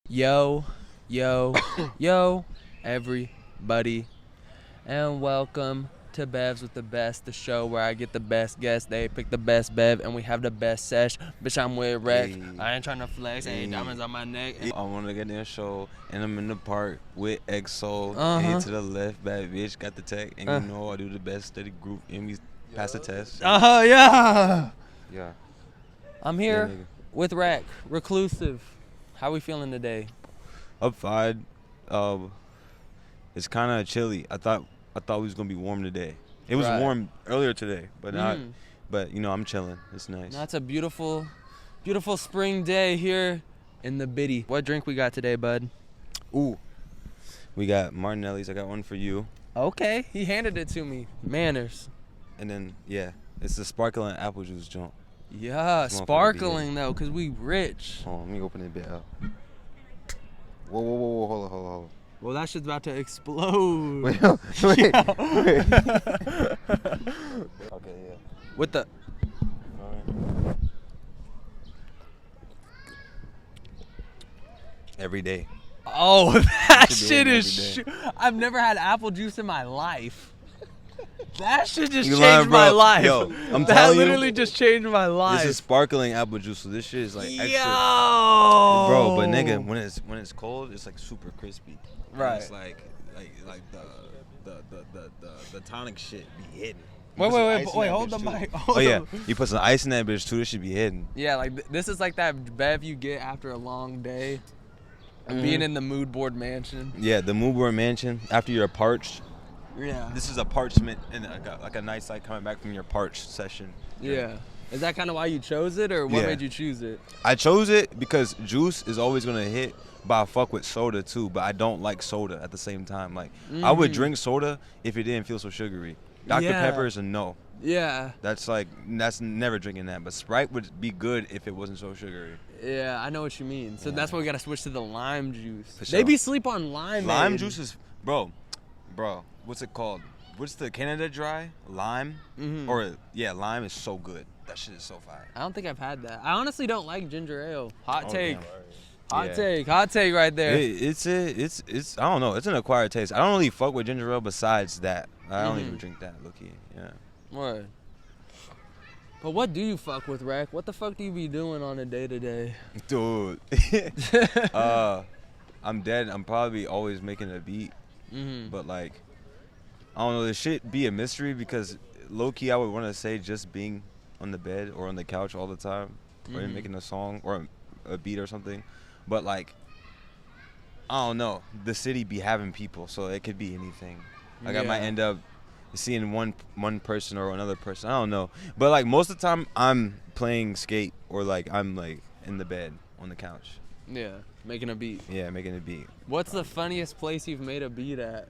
Yo, yo, yo, everybody, and welcome to Bevs with the Best, the show where I get the best guests, they pick the best bev, and we have the best sesh. Bitch, I'm with Rec. Hey. I ain't trying to flex, ain't diamonds on my neck. I want to get in a show, and I'm in the park with EXO. Uh-huh. A to the left, bad bitch, got the tech, and you know I do the best steady group, and we pass the test. Yeah. Yeah. I'm here nigga. with Rec, reclusive. How we feeling today? Up 5. It's kind of chilly. I thought we was gonna be warm today. It was Right. warm earlier today, but not. Mm. But you know I'm chilling. It's nice. That's a beautiful, beautiful spring day here in the Biddy. What drink we got today, bud? Ooh. We got Martinelli's. I got one for you, Okay, he handed it to me. Manners. and then it's the sparkling apple juice joint. Yeah, Come on, sparkling though, cause we rich. Hold on, let me open it a bit up. Whoa, hold on. Well, that shit's about to explode. Wait. Okay, yeah. With the Every day. that should be shit on is. every I've never had apple juice in my life. That shit just You changed lying, my bro. life. Yo, I'm that telling you, literally just changed my life. This is sparkling apple juice, so this shit is like extra. Yo, Bro, but nigga, when it's cold, it's like super crispy. And Right. It's like the tonic shit be hidden. You Wait, put some wait, ice in wait, that hold bitch, the too. mic. Oh yeah, you put some ice in that bitch too. This should be hidden. Yeah, like this is like that bev you get after a long day of being in the moodboard mansion. Yeah, the moodboard mansion after you're parched. Yeah. This is a parchment and like a nice like coming back from your parched session. Yeah. Is that kind of why you chose it, or what Yeah. made you choose it? I chose it because juice is always gonna hit, but I fuck with soda too. But I don't like soda at the same time. Like I would drink soda if it didn't feel so sugary. Dr. Yeah. Pepper is a no. Yeah. That's never drinking that. But Sprite would be good if it wasn't so sugary. Yeah, I know what you mean. So that's why we gotta switch to the lime juice. For They sure. be sleep on lime. Lime juice is, bro. What's it called? What's the Canada Dry? Lime? Lime is so good. That shit is so fire. I don't think I've had that. I honestly don't like ginger ale. Hot take. damn. Yeah. Hot take right there. It's I don't know. It's an acquired taste. I don't really fuck with ginger ale besides that. I don't even drink that, low-key. Yeah. Word. But what do you fuck with, Rec? What the fuck do you be doing on a day-to-day? Dude. I'm dead. I'm probably always making a beat. But like, I don't know. This shit be a mystery because low-key I would want to say just being on the bed or on the couch all the time or making a song or a beat or something. But like, I don't know. The city be having people, so it could be anything. Like I might end up seeing one person or another person. I don't know. But like most of the time I'm playing skate or like I'm like in the bed on the couch. Yeah, making a beat. Yeah, making a beat. What's the funniest place you've made a beat at?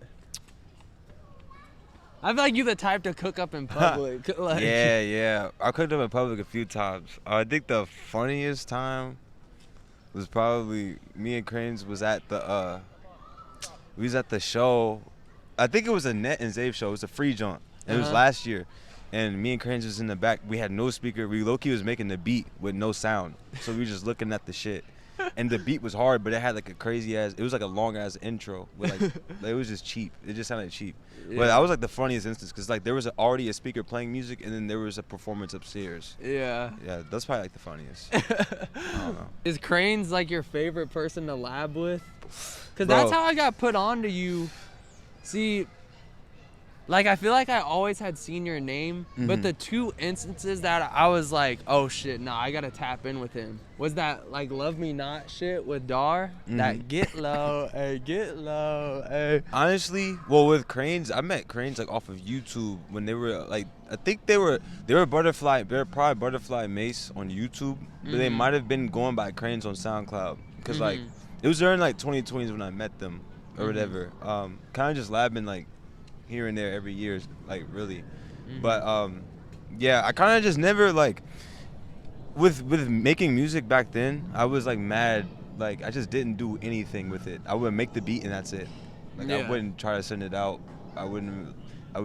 I feel like you the type to cook up in public. Like, Yeah. I cooked up in public a few times. I think the funniest time was probably me and Cranes was at the show. I think it was a Net and Zave show. It was a free jaunt. And it was last year. And me and Cranes was in the back. We had no speaker. We low-key was making the beat with no sound. So we were just looking at the shit. And the beat was hard, but it had like a crazy ass. It was like a long ass intro. With like it was just cheap. It just sounded cheap. Yeah. But that was like the funniest instance because like there was already a speaker playing music, and then there was a performance upstairs. Yeah. Yeah, that's probably like the funniest. I don't know. Is Cranes like your favorite person to lab with? Because Bro. that's how I got put on to you. See, like I feel like I always had seen your name, but the two instances that I was like, oh shit, nah, I gotta tap in with him, was that like Love Me Not shit with Dar. That get low, hey. Honestly, well, with Cranes, I met Cranes like off of YouTube when they were like, I think they were Butterfly, they're probably Butterfly Mace on YouTube, but they might have been going by Cranes on SoundCloud because like it was during like 2020s when I met them or whatever. Kind of just labbing like here and there every year, like really. But yeah, I kind of just never like with making music back then. I was like mad, like I just didn't do anything with it. I would make the beat and that's it. Like I wouldn't try to send it out. I would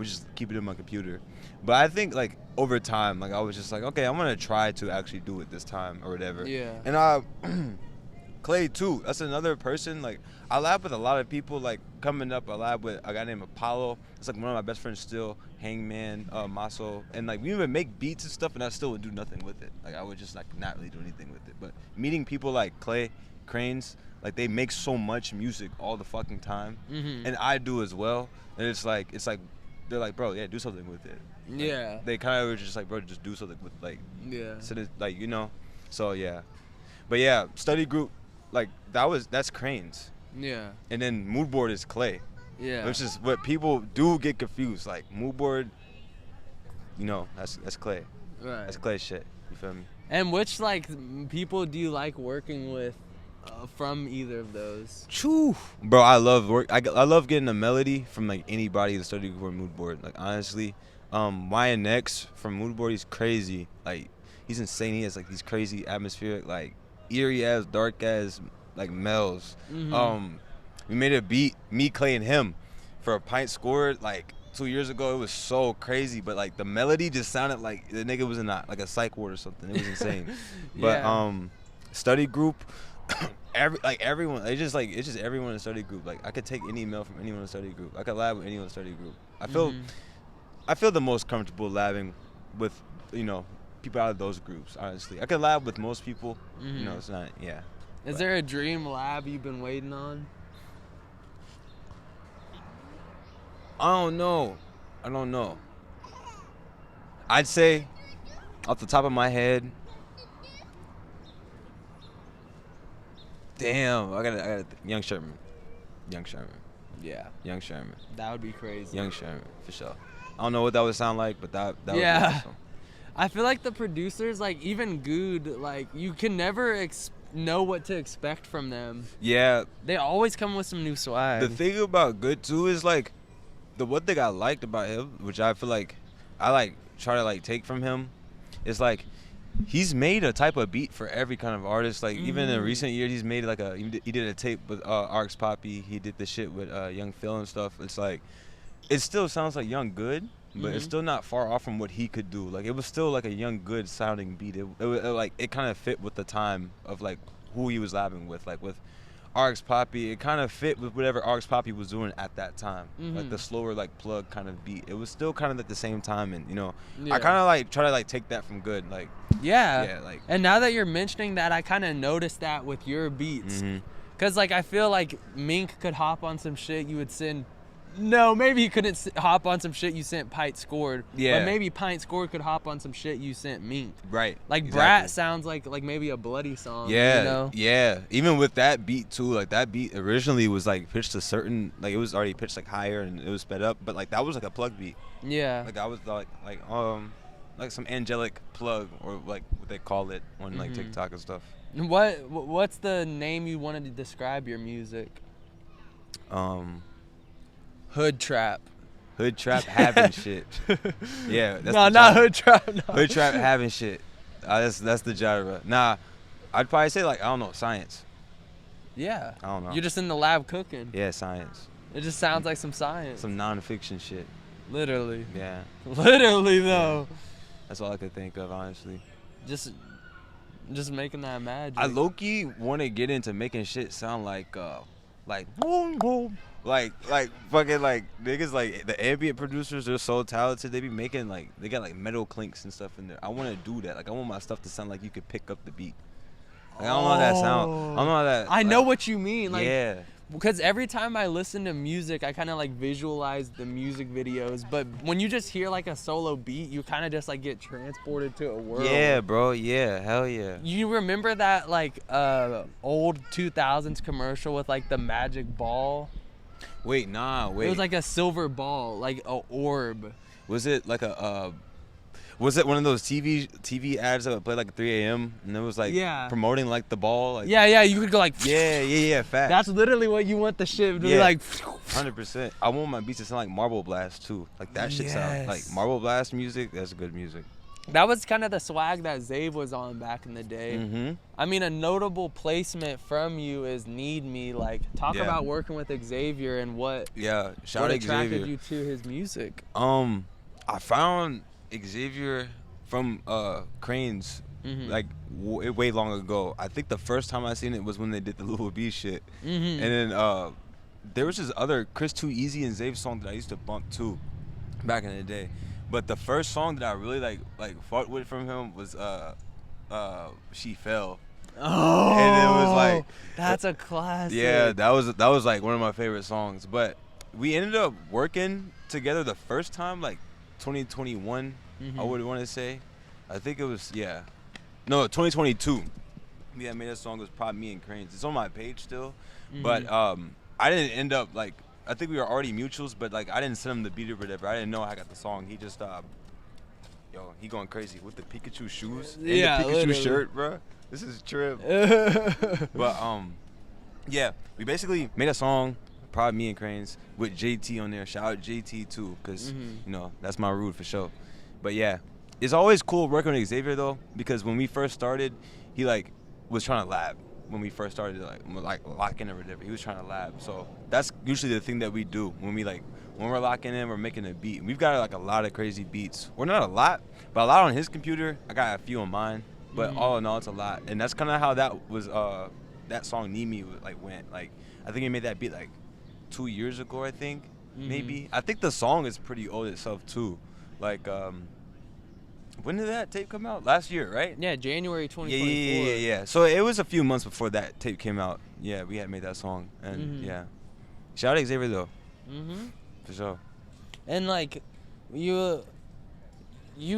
just keep it in my computer. But I think like over time, like I was just like, okay, I'm gonna try to actually do it this time or whatever. Yeah. And Clay too. That's another person. Like I lab with a lot of people. Like coming up, I lab with a guy named Apollo. It's like one of my best friends still. Hangman, Maso, and like we would make beats and stuff, and I still would do nothing with it. Like I would just like not really do anything with it. But meeting people like Clay, Cranes, like they make so much music all the fucking time, and I do as well. And it's like they're like, bro, yeah, do something with it. Like, Yeah. they kind of were just like, bro, just do something with like. Yeah. So that, like so yeah, but yeah, study group, like that's Cranes, Yeah. and then moodboard is Clay. Yeah. Which is what people do get confused. Like moodboard, that's Clay. Right. That's Clay shit. You feel me? And which like people do you like working with from either of those? Choo. Bro, I love work. I love getting a melody from like anybody to study group or moodboard. Like honestly, YNX from moodboard, he's crazy. Like he's insane. He has like these crazy atmospheric, like eerie ass, dark ass, like mells. We made a beat, me, Clay, and him, for a pint scored like 2 years ago. It was so crazy, but like the melody just sounded like the nigga was in like a psych ward or something. It was insane. But study group, everyone, it's just everyone in the study group. Like I could take any email from anyone in the study group. I could lab with anyone in the study group. I feel the most comfortable labbing with people out of those groups. Honestly, I could lab with most people. It's not. Yeah. Is there a dream lab you've been waiting on? I don't know. I'd say, off the top of my head, damn, I gotta Young Sherman. Yeah. Young Sherman. That would be crazy. Young Sherman, for sure. I don't know what that would sound like, but that would be awesome. I feel like the producers, like even Good, like you can never know what to expect from them. Yeah. They always come with some new swag. The thing about Good too is like, the one thing I liked about him, which I feel like I like try to like take from him, is like he's made a type of beat for every kind of artist. Like even in recent years, he's made like he did a tape with Arx Poppy. He did the shit with Young Phil and stuff. It's like it still sounds like Young Good, but it's still not far off from what he could do. Like it was still like a Young Good sounding beat. It kind of fit with the time of like who he was labbing with. Like with Arx Poppy, it kind of fit with whatever Arx Poppy was doing at that time. Like the slower like plug kind of beat. It was still kind of at the same time, and I kind of like try to like take that from Good. Like like. And now that you're mentioning that, I kind of noticed that with your beats, cause like I feel like Mink could hop on some shit you would send. No, maybe he couldn't hop on some shit you sent Pint Scored. Yeah. But maybe Pint Scored could hop on some shit you sent Mink. Right. Like exactly. Brat sounds like maybe a bloody song. Yeah. Yeah. Even with that beat too, like that beat originally was like pitched a certain, like it was already pitched like higher and it was sped up, but like that was like a plug beat. Yeah. Like I was like some angelic plug, or like what they call it on like TikTok and stuff. What's the name you wanted to describe your music? Hood Trap. Hood Trap having shit. Yeah. That's no, not Hood Trap. No. Hood Trap having shit. That's the genre. Nah, I'd probably say like, I don't know, science. Yeah. I don't know. You're just in the lab cooking. Yeah, science. It just sounds like some science. Some non-fiction shit. Literally. Yeah. Literally though. Yeah. That's all I could think of, honestly. Just making that magic. I low-key want to get into making shit sound like boom boom. Like fucking like niggas, like the ambient producers are so talented. They be making like, they got like metal clinks and stuff in there. I want to do that. Like I want my stuff to sound like you could pick up the beat. Like, I don't know how that sound. I don't know how that. I know what you mean. Like, yeah. Because every time I listen to music, I kind of like visualize the music videos. But when you just hear like a solo beat, you kind of just like get transported to a world. Yeah, bro. Yeah, hell yeah. You remember that like old 2000s commercial with like the magic ball? Wait. It was like a silver ball, like a orb. Was it like was it one of those TV ads that would play like at 3 a.m. and it was like promoting like the ball? Like, yeah, you could go like. Yeah, fact. That's literally what you want the shit to be like. 100%. I want my beats to sound like Marble Blast too. Like that shit sound like Marble Blast music. That's good music. That was kind of the swag that Zave was on back in the day. I mean, a notable placement from you is Need Me. Like, talk about working with Xavier and what attracted you to his music. I found Xavier from Cranes like way long ago. I think the first time I seen it was when they did the Lil B shit, and then there was this other Chris Too Easy and Zave song that I used to bump too, back in the day. But the first song that I really like fought with from him was She Fell. Oh, and it was like that's a classic. Yeah, that was like one of my favorite songs. But we ended up working together the first time, like 2021. I would want to say, I think it was 2022. We had made that song. It was probably me and Cranes. It's on my page still, but I didn't end up like. I think we were already mutuals, but like I didn't send him the beat or whatever. I didn't know I got the song. He just he going crazy with the Pikachu shoes and the Pikachu literally. shirt, bro. This is a trip. But yeah, we basically made a song, probably me and Cranes, with JT on there. Shout out JT too, cause that's my root for sure. But yeah, it's always cool working with Xavier though, because when we first started, he like was trying to lab. When we first started like locking or whatever, he was trying to lab. So that's usually the thing that we do when we're locking in, we're making a beat. We've got like a lot of crazy beats. Well, not a lot, but a lot on his computer. I got a few on mine, but all in all, it's a lot. And that's kind of how that was. That song "Need Me" went. Like I think he made that beat like 2 years ago. I think maybe. I think the song is pretty old itself too. Like when did that tape come out? Last year, right? Yeah, January 2024. Yeah. So it was a few months before that tape came out. Yeah, we had made that song, and yeah. Shout out Xavier though. For sure. And like, you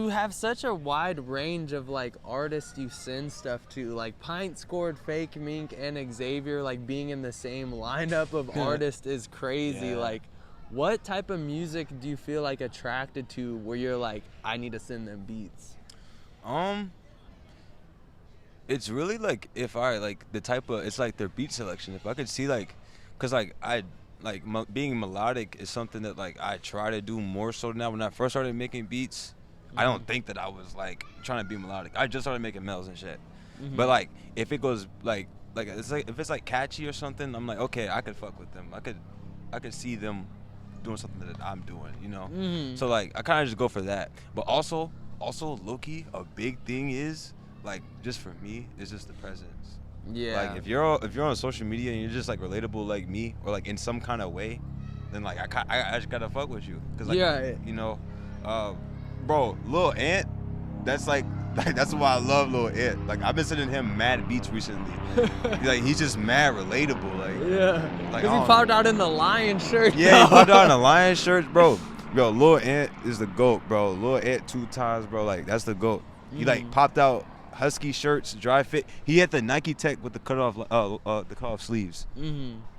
have such a wide range of like artists you send stuff to. Like Pint scored Fake Mink and Xavier like being in the same lineup of artists is crazy. Yeah. Like, what type of music do you feel like attracted to where you're like, I need to send them beats? It's really like if I like the type of, it's like their beat selection. If I could see like, cause like being melodic is something that like I try to do more so now. When I first started making beats, I don't think that I was like trying to be melodic. I just started making melodies and shit. But like if it goes like it's like if it's like catchy or something, I'm like, okay, I could fuck with them. I could see them doing something that I'm doing, So like I kind of just go for that. But also low-key, a big thing is like just for me is just the presence. Yeah. Like if you're on social media and you're just like relatable like me or like in some kind of way, then like I just gotta fuck with you, cause like bro, Lil Ant, that's like that's why I love Lil Ant. Like I've been sending him mad beats recently. He's just mad relatable. Like because he popped out in the lion shirt. Yeah, he popped out in the lion shirt, bro. Yo, Lil Ant is the GOAT, bro. Lil Ant 2 times, bro. Like that's the GOAT. He like popped out husky shirts, dry fit. He had the Nike Tech with the cut off sleeves.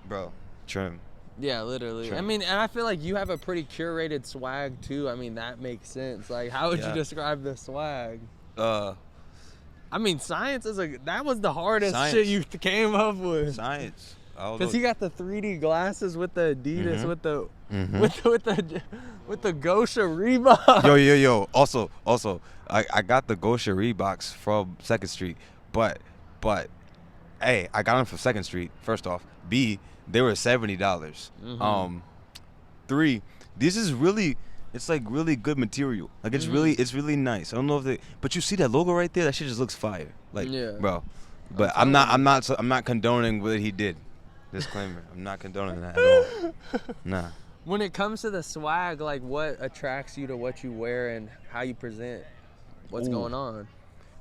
Bro, trim. Yeah, literally. Sure. I mean, and I feel like you have a pretty curated swag too. I mean, that makes sense. Like, how would you describe the swag? I mean, that was the hardest shit you came up with. Science. Because he got the 3D glasses with the Adidas with the Gosha Reebok. Yo. Also, I got the Gosha Reeboks from 2nd Street, but hey, I got them from 2nd Street. First off, B, they were $70. 3, this is really, it's like really good material. Like it's really nice. I don't know but you see that logo right there? That shit just looks fire. Like, bro. But I'm not condoning what he did. Disclaimer: I'm not condoning that at all. Nah. When it comes to the swag, like what attracts you to what you wear and how you present? What's going on?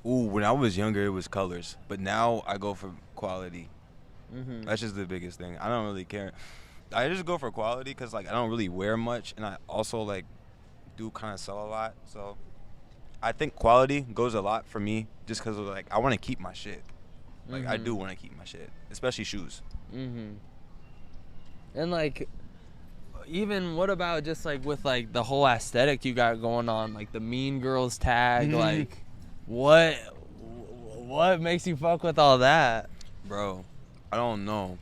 When I was younger, it was colors, but now I go for quality. That's just the biggest thing. I don't really care. I just go for quality because like I don't really wear much, and I also like do kind of sell a lot. So I think quality goes a lot for me, just because like I want to keep my shit. Like I do want to keep my shit, especially shoes. And like, even what about just like with like the whole aesthetic you got going on, like the Mean Girls tag, like what makes you fuck with all that? Bro, I don't know.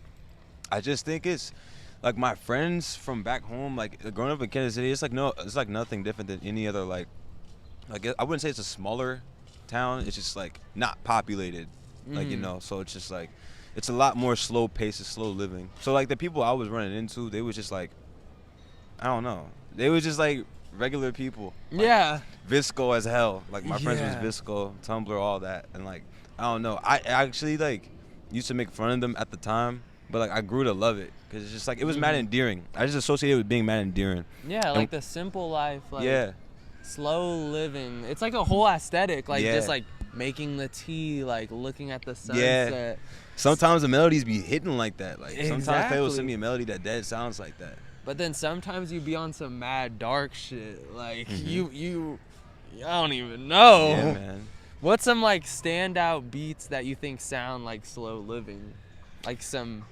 I just think it's like my friends from back home, like growing up in Kansas City, it's like nothing different than any other like I wouldn't say it's a smaller town. It's just like not populated, like so it's just like it's a lot more slow pace and slow living. So like the people I was running into, they was just like, I don't know. They was just like regular people. Like, Yeah. Visco as hell. Like my friends Yeah. was Visco, Tumblr, all that, and like I don't know. I actually like used to make fun of them at the time, but like I grew to love it because it's just like it was mad endearing. I just associated it with being mad endearing. Yeah, like the simple life, like Yeah. slow living. It's like a whole aesthetic, like Yeah. just like making the tea, like looking at the sunset. Sometimes the melodies be hitting like that. Like sometimes they will Exactly. send me a melody that dead sounds like that. But then sometimes you be on some mad dark shit. Like Mm-hmm. you I don't even know. Yeah, man. What's some like standout beats that you think sound like slow living? Like some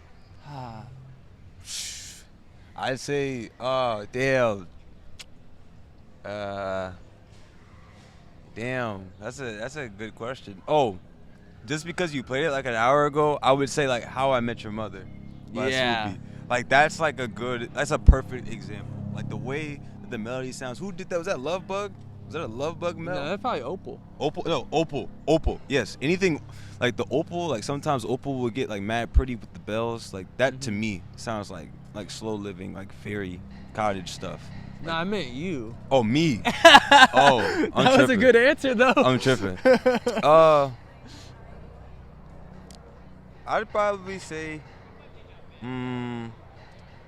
I'd say, damn. Damn, that's a good question. Oh, just because you played it like an hour ago, I would say like How I Met Your Mother by Yeah. Snoopy. Like that's like that's a perfect example. Like the way that the melody sounds. Who did that? Was that Love Bug? Was that a Love Bug no, Mel? that's probably Opal. Opal, no, Opal. Yes, anything like the Opal. Like sometimes Opal will get like mad pretty with the bells. Like that to me sounds like slow living, like fairy cottage stuff. No, I meant you. Oh, me. Oh, I'm That was a tripping. good answer though. I'm tripping. I'd probably say, I'm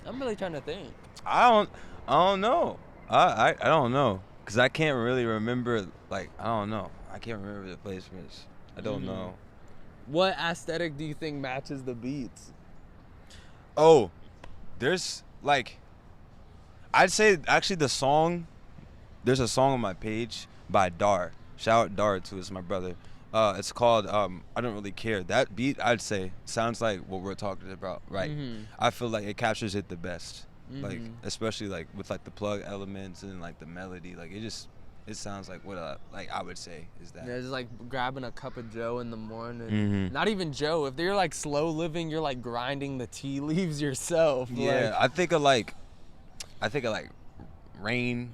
really trying to think. I don't know. I don't know, cause I can't really remember. Like I don't know. I can't remember the placements. I don't know. What aesthetic do you think matches the beats? Oh, there's like, I'd say actually the song. There's a song on my page by Dar. Shout out Dar too. It's my brother. It's called I Don't Really Care. That beat, I'd say, sounds like what we're talking about, right? I feel like it captures it the best. Like especially like with like the plug elements and like the melody, like it sounds like what I would say is that. Yeah, just like grabbing a cup of Joe in the morning. Not even Joe. If you're like slow living, you're like grinding the tea leaves yourself. Yeah, I think of like rain.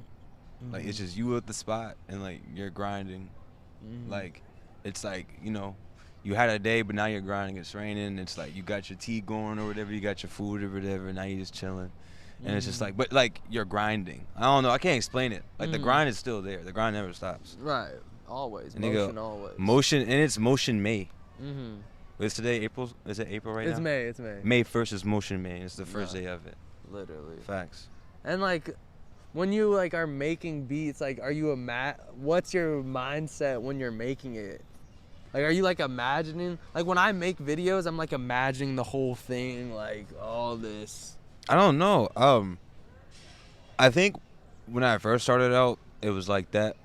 Like it's just you at the spot and like you're grinding. Like it's like, you know, you had a day but now you're grinding, it's raining, it's like you got your tea going or whatever, you got your food or whatever, now you're just chilling. And it's just like, but like you're grinding. I don't know, I can't explain it. Like the grind is still there. The grind never stops. Right. Always. And Motion always. Motion, and it's Motion May. Is today April? Is it April right It's now? May. It's May. May 1st is Motion May. It's the first day of it. Literally. Facts. And like, when you like are making beats, like, are you what's your mindset when you're making it? Like, are you like imagining? Like when I make videos, I'm like imagining the whole thing, like all this. I don't know. I think when I first started out, it was like that.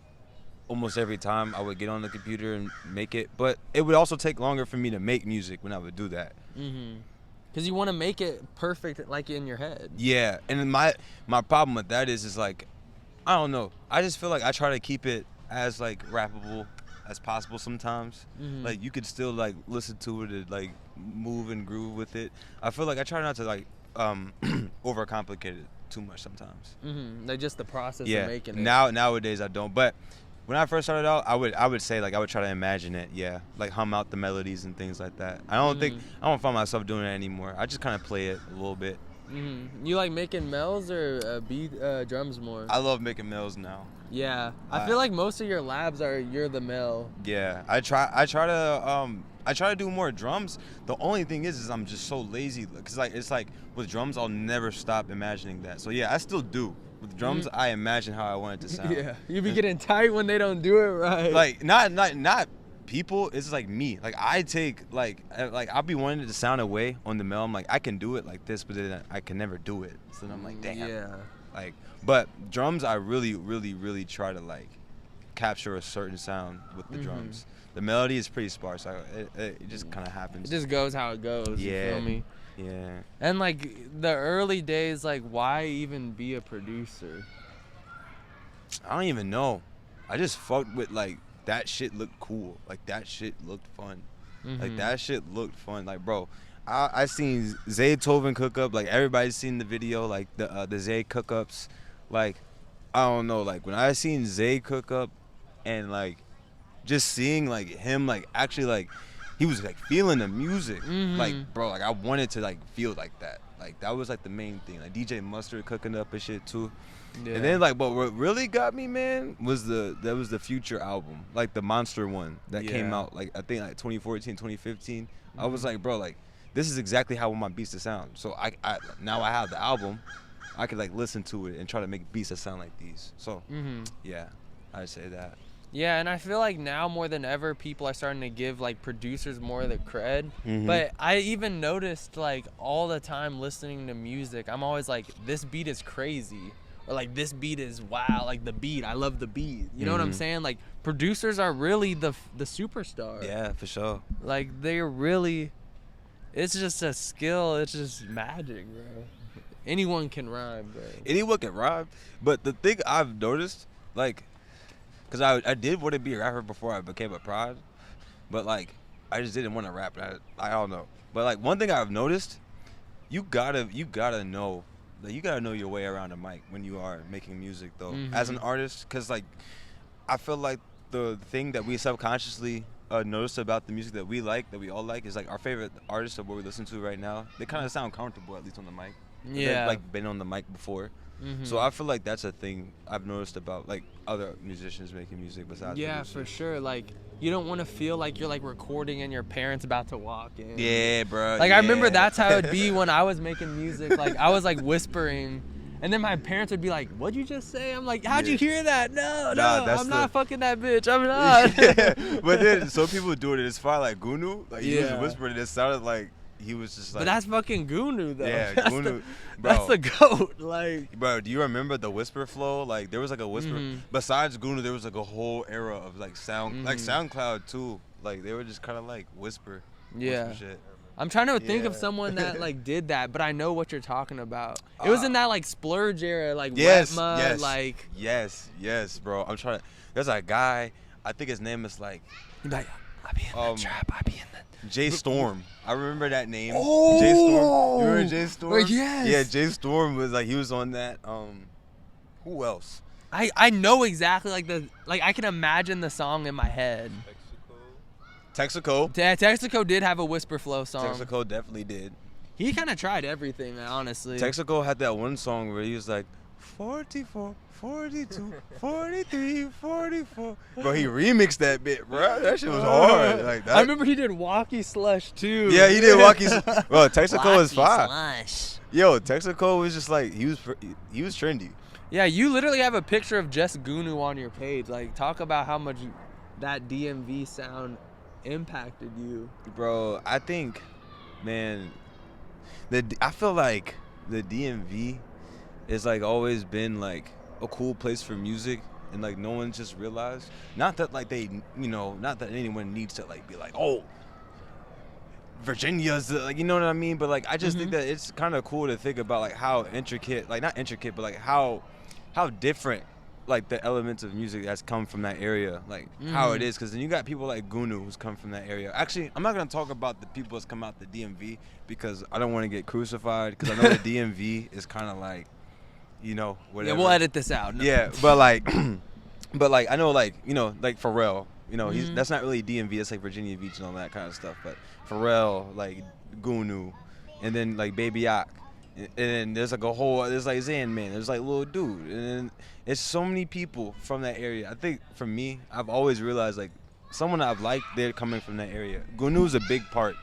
Almost every time I would get on the computer and make it, but it would also take longer for me to make music when I would do that. Because you want to make it perfect, like in your head. Yeah, and my problem with that is like, I don't know. I just feel like I try to keep it as like rappable as possible sometimes. Like you could still like listen to it and like move and groove with it. I feel like I try not to like overcomplicate it too much sometimes. Like just the process Yeah. of making it. Nowadays I don't, but when I first started out, I would say like I would try to imagine it, yeah, like hum out the melodies and things like that. I don't find myself doing it anymore. I just kind of play it a little bit. You like making mells or drums more? I love making mells now. Yeah, I feel like most of your labs you're the mel. Yeah, I try to do more drums. The only thing is I'm just so lazy because like it's like with drums I'll never stop imagining that. So yeah, I still do. With drums, I imagine how I want it to sound. Yeah, you be getting tight when they don't do it right. Like not people. It's like me. Like I take like I'll be wanting it to sound away on the mel. I'm like I can do it like this, but then I can never do it. So then I'm like damn. Yeah. Like, but drums, I really try to like capture a certain sound with the drums. The melody is pretty sparse. It just kind of happens. It just goes how it goes. Yeah. You feel me? Yeah. And like the early days, like why even be a producer? I don't even know. I just fucked with like that shit looked cool. Like that shit looked fun. Like that shit looked fun. Like bro, I seen Zaytoven cook up. Like everybody's seen the video. Like the Zay cook ups. Like I don't know. Like when I seen Zay cook up, and like just seeing like him like actually like he was like feeling the music. Mhm. Like, bro, like I wanted to like feel like that. Like that was like the main thing. Like DJ Mustard cooking up and shit too. Yeah. And then like, but what really got me, man, was the Future album, like the Monster one that came Yeah. out, like I think like 2014, 2015. I was like, bro, like this is exactly how I want my beats to sound. So I now I have the album, I could like listen to it and try to make beats that sound like these. So yeah, I'd say that. Yeah, and I feel like now more than ever, people are starting to give like producers more of the cred. Mhm. But I even noticed like all the time listening to music, I'm always like, this beat is crazy, or like this beat is wow, like the beat, I love the beat. You know what I'm Mhm. saying? Like producers are really the superstar. Yeah, for sure. Like they're really, it's just a skill. It's just magic, bro. Anyone can rhyme, bro. Anyone can rhyme, but the thing I've noticed, like, cause I did want to be a rapper before I became a prod, but like I just didn't want to rap. I don't know, but like one thing I've noticed, you gotta know, like you gotta know your way around a mic when you are making music though, as an artist, cause like I feel like the thing that we subconsciously notice about the music that we like, that we all like, is like our favorite artists of what we listen to right now. They kind of sound comfortable, at least on the mic. Yeah. They've like been on the mic before. So I feel like that's a thing I've noticed about like other musicians making music besides Yeah, producers. for sure. Like you don't want to feel like you're like recording and your parents about to walk in. Yeah, bro. Like I remember that's how it'd be when I was making music. Like I was like whispering, and then my parents would be like, "What'd you just say?" I'm like, "How'd you hear that? No, that's I'm not fucking that bitch. I'm not." Yeah. But then some people do it. It's fine, like Gunu. Like he was Yeah. whispering. It sounded like he was just like. But that's fucking Gunu though. Yeah, That's Gunu. That's the goat. Like. Bro, do you remember the whisper flow? Like there was like a whisper. Besides Gunu, there was like a whole era of like sound, like SoundCloud too. Like they were just kind of like whisper. Yeah. Shit. I'm trying to think of Yeah. someone that like did that, but I know what you're talking about. It was in that like splurge era, like Yes, wet mud, yes, like. yes, bro. I'm trying to. There's a guy. I think his name is like Like, I be in the trap. I be in the. Jay Storm. I remember that name. Oh! Jay Storm. You remember Jay Storm? Like, yes. Yeah, Jay Storm was like he was on that. Who else? I know exactly like I can imagine the song in my head. Texaco. Texaco did have a whisper flow song. Texaco definitely did. He kind of tried everything, honestly. Texaco had that one song where he was like 44, 42, 43, 44. Bro, he remixed that bit, bro. That shit was hard. Like that. I remember he did Walkie Slush too. Yeah, he did Walkie. Bro, Texaco is fire. Slush. Yo, Texaco was just like he was trendy. Yeah, you literally have a picture of just Gunu on your page. Like, talk about how much that DMV sound impacted you. Bro, I think, man, I feel like the DMV is like always been like a cool place for music, and like no one just realized. Not that like they, not that anyone needs to like be like, oh, Virginia's like, you know what I mean? But like I just think that it's kind of cool to think about like how intricate, like not intricate, but like how different like the elements of music that's come from that area, like how it is, because then you got people like Gunu who's come from that area. Actually, I'm not gonna talk about the people that's come out the DMV because I don't want to get crucified, because I know the DMV is kind of like, whatever. Yeah, we'll edit this out. No. Yeah, but like I know like like Pharrell, he's that's not really DMV, it's like Virginia Beach and all that kind of stuff. But Pharrell, like Gunu, and then like Baby Yak. And then there's like there's like Zan Man, there's like Lil Dude, and then it's so many people from that area. I think for me, I've always realized like someone I've liked, they're coming from that area. Gunu's a big part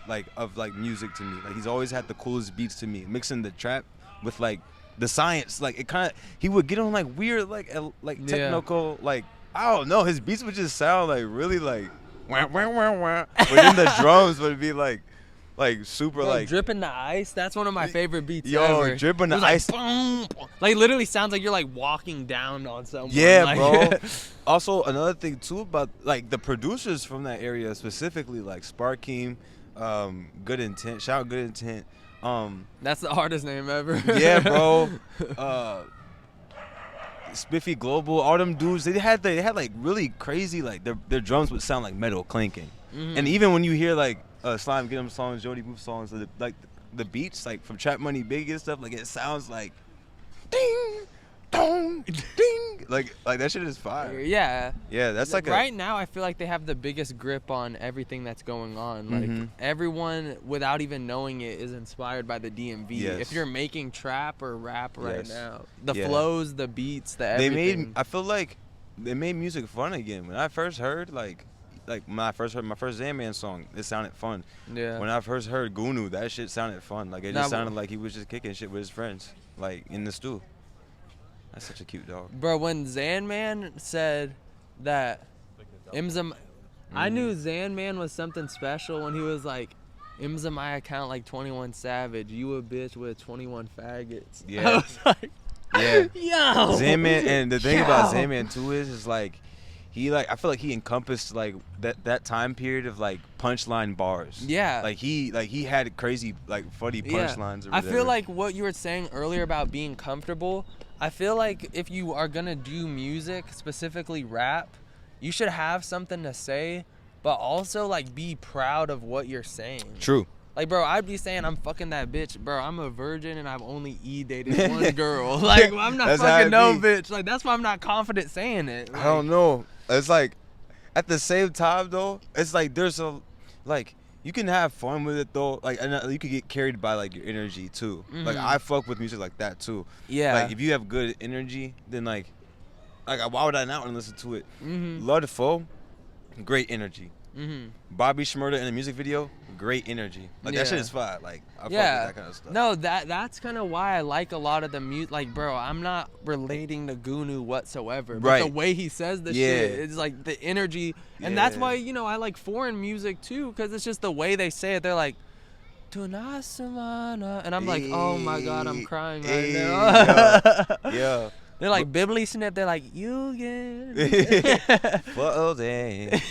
like of like music to me. Like he's always had the coolest beats to me, mixing the trap with like the science. Like it kind of, he would get on like weird like technical, like I don't know, his beats would just sound like really like wah, wah, wah, wah. But then the drums would be like super like Dripping the Ice, that's one of my favorite beats yo, ever. Dripping the It was Ice. like, boom, boom. Like literally sounds like you're like walking down on someone. Yeah, like, bro. Also, another thing too about like the producers from that area specifically, like Sparkeem, Good Intent, shout out Good Intent. That's the hardest name ever. Yeah, bro. Spiffy Global, all them dudes, they had like really crazy, like their drums would sound like metal clanking. And even when you hear like Slime Get 'em songs, Jody Move songs, like the beats like from Trap Money Biggie and stuff, like it sounds like ding, dong, ding. Like that shit is fire. Yeah. Yeah, that's like right now I feel like they have the biggest grip on everything that's going on. Like everyone without even knowing it is inspired by the DMV. Yes. If you're making trap or rap right Yes. now, the Yeah. flows, the beats, the everything. I feel like they made music fun again. When I first heard like when I first heard my first Zandman song, it sounded fun. Yeah. When I first heard Gunu, that shit sounded fun. Like it Nah, just sounded like he was just kicking shit with his friends, like in the stew. That's such a cute dog. Bro, when Zandman said that Imza, I knew Zandman was something special when he was like, Imza my account like 21 Savage, you a bitch with 21 faggots. Yeah. I was like, Yeah. yo. Zandman, and the thing about Zandman too is like, I feel like he encompassed like that time period of like punchline bars. Yeah. Like he had crazy like funny punchlines. I feel like what you were saying earlier about being comfortable, I feel like if you are gonna do music, specifically rap, you should have something to say, but also like be proud of what you're saying. True. Like, bro, I'd be saying I'm fucking that bitch. Bro, I'm a virgin and I've only dated one girl. Like, I'm not fucking no bitch. Like, that's why I'm not confident saying it. Like, I don't know. It's like, at the same time though, it's like there's a, like, you can have fun with it though. Like, and you can get carried by like your energy too. Like, I fuck with music like that too. Yeah. Like, if you have good energy, then like why would I not want to listen to it? Love the Foe, great energy. Bobby Shmurda in a music video, great energy. Like that shit is fire. Like I fuck with that kind of stuff. No, that's kind of why I like a lot of the music. Like, bro, I'm not relating to Gunu whatsoever. But the way he says the shit, it's like the energy, and that's why I like foreign music too, because it's just the way they say it. They're like, "Tunasamana," and I'm like, oh my god, I'm crying right now. Yeah. They're like Bibly Snip. They're like, you get. For day.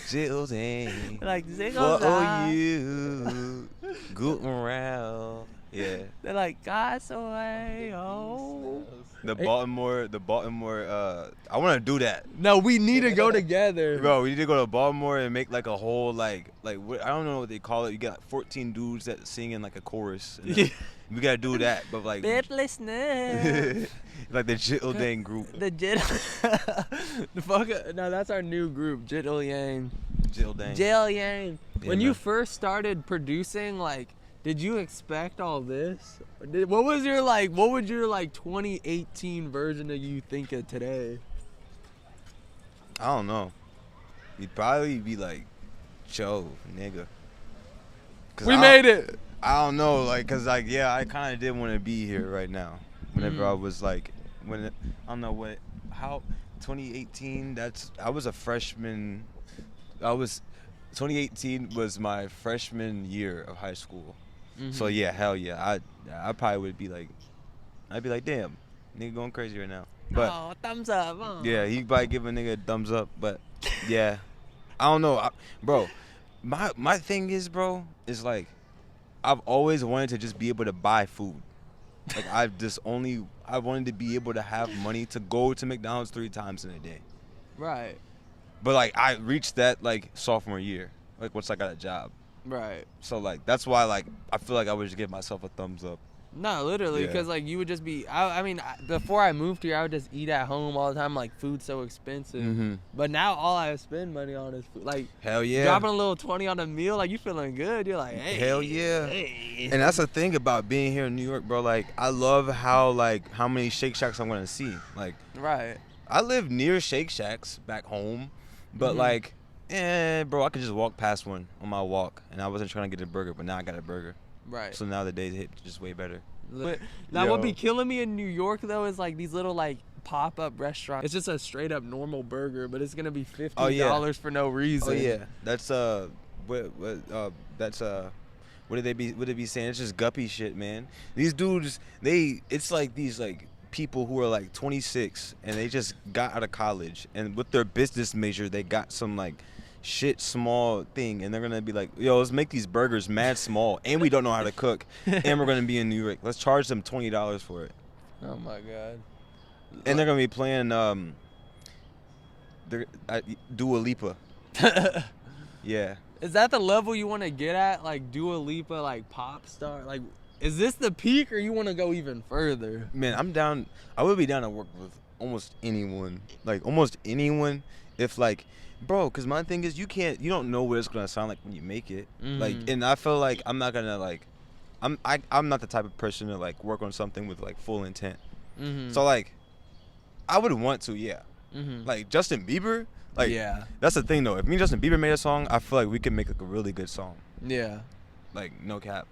Jilting. Like for you. Good morale. Yeah. They're like, God's away. Oh. The Baltimore. I want to do that. No, we need to go together. Bro, we need to go to Baltimore and make like a whole like I don't know what they call it. You got like 14 dudes that sing in like a chorus. We gotta do that, but like. Bibly Snip. Like the Jittle Dang group. The fuck. No, that's our new group, Jittle Yang. Jittle Dang. Jill Yang. Yeah, when you first started producing, like, did you expect all this? What would your 2018 version of you think of today? I don't know. You'd probably be like, Joe, nigga. We made it. I don't know, like, cause like, yeah, I kind of did want to be here right now. Whenever I was like, I don't know what, how, 2018. I was a freshman. 2018 was my freshman year of high school. So yeah, hell yeah, I probably would be like, I'd be like, damn, nigga going crazy right now. But thumbs up. Oh. Yeah, he probably give a nigga a thumbs up. But yeah, I don't know, bro. My thing is, bro, is like, I've always wanted to just be able to buy food. Like I wanted to be able to have money to go to McDonald's 3 times in a day. Right. But like I reached that like sophomore year, like once I got a job. Right. So like that's why like I feel like I would just give myself a thumbs up. No, literally, because like you would just be. I mean, before I moved here, I would just eat at home all the time. Like food's so expensive. But now all I spend money on is food. Like hell yeah, dropping a little 20 on a meal, like you feeling good. You're like, hey, hell yeah. Hey. And that's the thing about being here in New York, bro. Like I love how many Shake Shacks I'm gonna see. Like right. I live near Shake Shacks back home, but like, bro, I could just walk past one on my walk, and I wasn't trying to get a burger, but now I got a burger. Right. So now the days hit just way better. But now what be killing me in New York though is like these little like pop-up restaurants. It's just a straight up normal burger, but it's gonna be $50 for no reason. Oh yeah, that's what did they be saying? It's just guppy shit, man. These dudes, it's like these like people who are like 26 and they just got out of college, and with their business major they got some like shit small thing, and they're gonna be like, yo, let's make these burgers mad small, and we don't know how to cook, and we're gonna be in New York, let's charge them $20 for it. Oh my god. And they're gonna be playing Dua Lipa. Yeah. Is that the level you want to get at, like Dua Lipa, like pop star? Like Is this the peak, or you want to go even further? Man, I'm down. I would be down to work with almost anyone. Like, almost anyone. If, like, bro, because my thing is, you don't know what it's going to sound like when you make it. Like, and I feel like I'm not going to, like, I'm not the type of person to, like, work on something with, like, full intent. So, like, I would want to, yeah. Like, Justin Bieber, like, yeah. That's the thing, though. If me and Justin Bieber made a song, I feel like we could make, like, a really good song. Yeah. Like, no cap.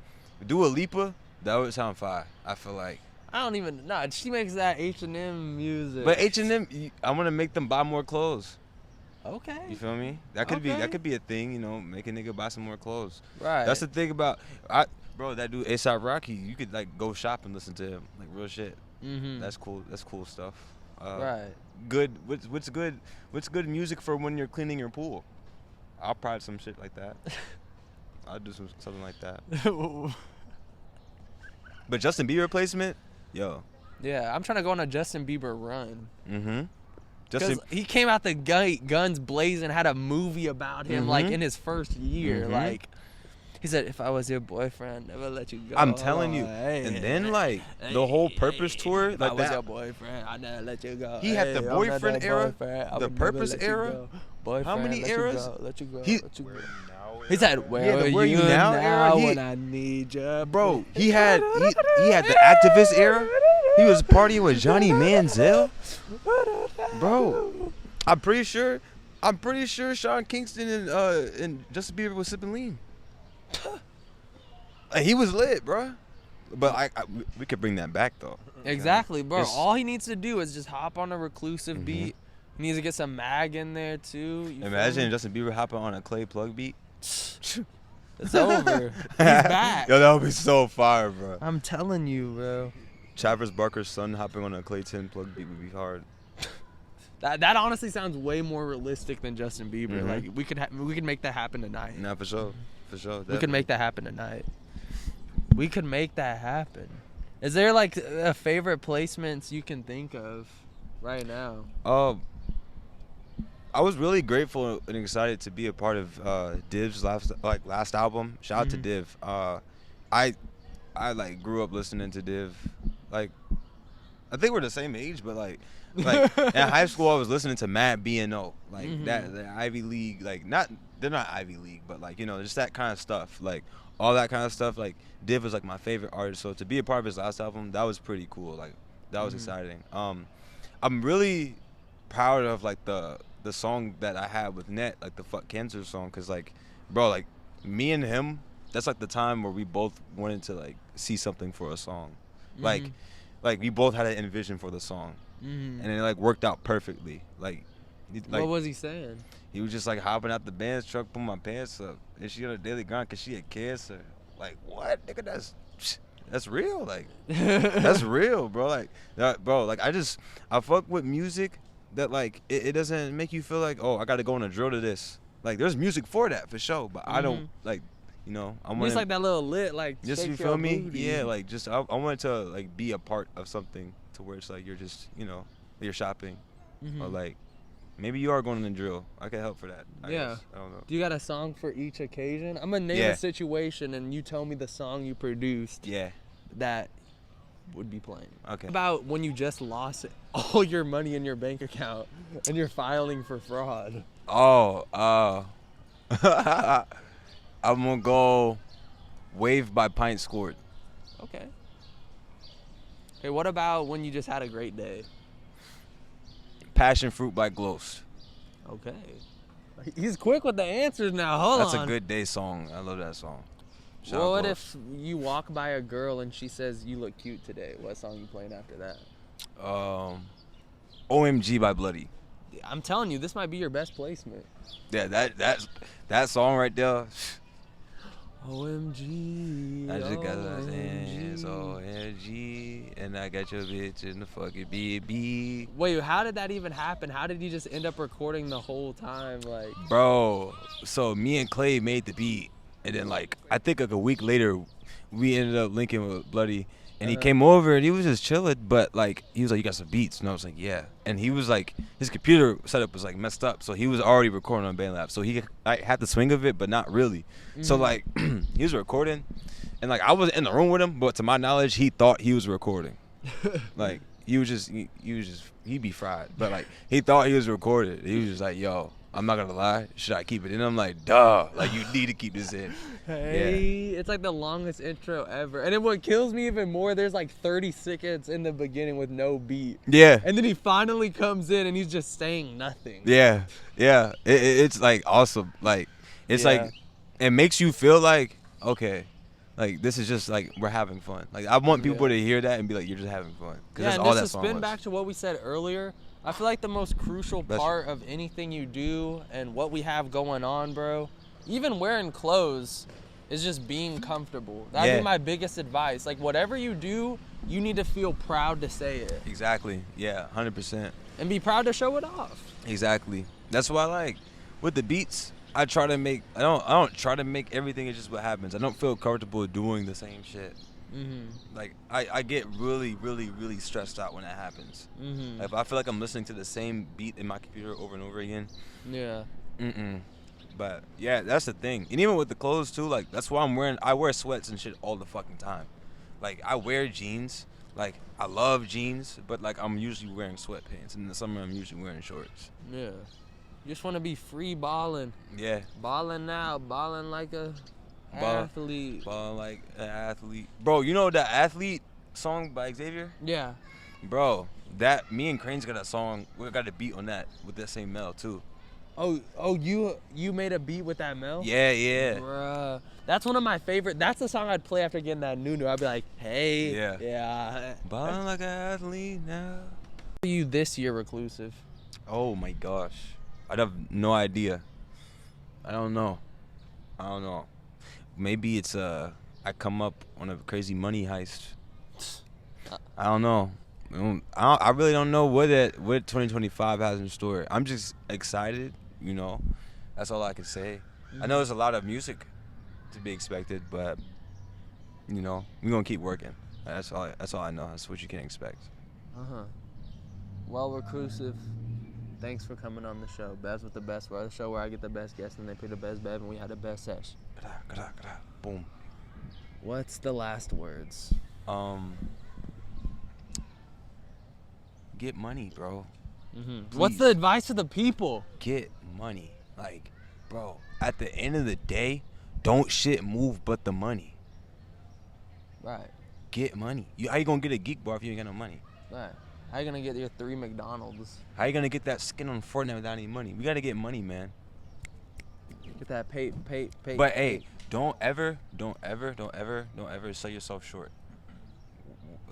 Dua Lipa, that would sound fire, I feel like. I don't even, she makes that H&M music. But H&M, I want to make them buy more clothes. Okay. You feel me? That could be a thing, you know, make a nigga buy some more clothes. Right. That's the thing about, bro, that dude A$AP Rocky, you could, like, go shop and listen to him, like, real shit. That's cool. That's cool stuff. Right. Good. What's good music for when you're cleaning your pool? I'll probably some shit like that. I'll do something like that. But Justin Bieber replacement, yo. Yeah, I'm trying to go on a Justin Bieber run. Because he came out the guns blazing, had a movie about him, like, in his first year. Like, he said, if I was your boyfriend, never let you go. I'm telling you. And then, like, the whole Purpose tour, if like I was that. your boyfriend, I'd never let you go. He had the boyfriend era, the Purpose era. How many eras? Let you go. He said, where are you now era? When I need you. Bro, he had the activist era. He was partying with Johnny Manziel. Bro, I'm pretty sure Sean Kingston and Justin Bieber was sipping lean. Like, he was lit, bro. But we could bring that back though. Exactly, bro. All he needs to do is just hop on a reklus1ve beat. He needs to get some mag in there too. Imagine Justin Bieber hopping on a Clay plug beat. It's over. He's back. Yo, that would be so fire, bro. I'm telling you, bro. Travis Barker's son hopping on a Clay 10 plug beat would be hard. That honestly sounds way more realistic than Justin Bieber. Like, we could make that happen tonight. Nah, for sure. Definitely. We could make that happen tonight. We could make that happen. Is there, like, a favorite placements you can think of right now? I was really grateful and excited to be a part of Div's last album. Shout out to Div. I like grew up listening to Div. Like, I think we're the same age, but like in high school I was listening to Mad B&O. Like that, the Ivy League, like they're not Ivy League, but like, you know, just that kind of stuff. Like all that kind of stuff. Like Div was like my favorite artist. So to be a part of his last album, that was pretty cool. Like that was exciting. I'm really proud of like the song that I had with Net, like the Fuck Cancer song, cause like, bro, like me and him, that's like the time where we both wanted to like see something for a song, like we both had an envision for the song, and it like worked out perfectly. Like, what was he saying? He was just like hopping out the band's truck, putting my pants up, and she on a daily grind cause she had cancer. Like, what, nigga? That's real. Like, that's real, bro. Like, bro. Like, I fuck with music that like it doesn't make you feel like, oh, I got to go on a drill to this. Like, there's music for that for sure, but I don't like, you know, I want just like that little lit, like, just, you feel me? Booty. Yeah, like just I want to like be a part of something to where it's like you're just, you know, you're shopping, or like maybe you are going on the drill. I can help for that. I guess. I don't know. Do you got a song for each occasion? I'm gonna name a situation and you tell me the song you produced. Yeah. That would be playing. Okay. About when you just lost all your money in your bank account and you're filing for fraud. Oh, I'm gonna go Wave by Pint Scored. Okay. Okay, what about when you just had a great day? Passion Fruit by Ghost. Okay. He's quick with the answers now. Hold on. That's a good day song. I love that song. Well, what if you walk by a girl and she says, you look cute today? What song you playing after that? OMG by Bloody. I'm telling you, this might be your best placement. Yeah, that song right there. OMG. I just got my hands, OMG, and I got your bitch in the fucking BB. Wait, how did that even happen? How did you just end up recording the whole time? Like, bro, so me and Clay made the beat, and then like I think like a week later, we ended up linking with Bloody. And he came over and he was just chilling, but like he was like, "You got some beats?" And I was like, "Yeah." And he was like, his computer setup was like messed up, so he was already recording on BandLab. So he had the swing of it, but not really. So like he was recording, and like I was in the room with him, but to my knowledge, he thought he was recording. Like he'd be fried, but like he thought he was recorded. He was just like, "Yo, I'm not gonna lie, should I keep it in?" I'm like, "Duh, like you need to keep this in." Hey, it's like the longest intro ever. And then what kills me even more, there's like 30 seconds in the beginning with no beat. Yeah. And then he finally comes in and he's just saying nothing. Yeah. It's like awesome. Like it's like it makes you feel like, okay, like this is just like we're having fun. Like I want people to hear that and be like, you're just having fun. Because that's all that song was. To spin back to what we said earlier, I feel like the most crucial part of anything you do and what we have going on, bro, even wearing clothes, is just being comfortable. That'd be my biggest advice. Like whatever you do, you need to feel proud to say it. Exactly. Yeah, 100%. And be proud to show it off. Exactly. That's why, like, with the beats, I don't try to make everything. It's just what happens. I don't feel comfortable doing the same shit. Like I get really, really, really stressed out when that happens. Like, if I feel like I'm listening to the same beat in my computer over and over again. Yeah. But yeah, that's the thing. And even with the clothes too, like that's why I wear sweats and shit all the fucking time. Like I wear jeans. Like I love jeans, but like I'm usually wearing sweatpants. In the summer I'm usually wearing shorts. Yeah. You just want to be free balling. Yeah. Balling now, balling like a athlete. Balling like an athlete. Bro, you know that Athlete song by Xavier? Yeah. Bro, that me and Crane's got that song. We got a beat on that with that same Mel too. Oh, you made a beat with that Mel? Yeah. Bruh. That's one of my favorite. That's the song I'd play after getting that new. I'd be like, hey. Yeah. Balling like an athlete now. How are you this year, Reclusive? Oh my gosh. I'd have no idea. I don't know. Maybe it's I come up on a crazy money heist. I don't know. I really don't know what 2025 has in store. I'm just excited, you know. That's all I can say. I know there's a lot of music to be expected, but you know, we're gonna keep working. That's all I know. That's what you can expect. Well, Reclusive, thanks for coming on the show. Bevs with the best. We're the show where I get the best guests and they pick the best bev, and we had the best sesh. Boom. What's the last words? Get money, bro. What's the advice to the people? Get money. Like, bro, at the end of the day, don't shit move but the money. Right. Get money. How you gonna get a geek bar if you ain't got no money? Right. How you gonna get your 3 McDonald's? How you gonna get that skin on Fortnite without any money? We gotta get money, man. Get that pay. But hey, don't ever sell yourself short.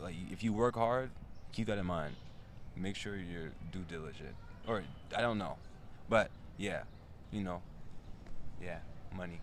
Like, if you work hard, keep that in mind. Make sure you're due diligent. Or I don't know, but yeah, you know, yeah, money.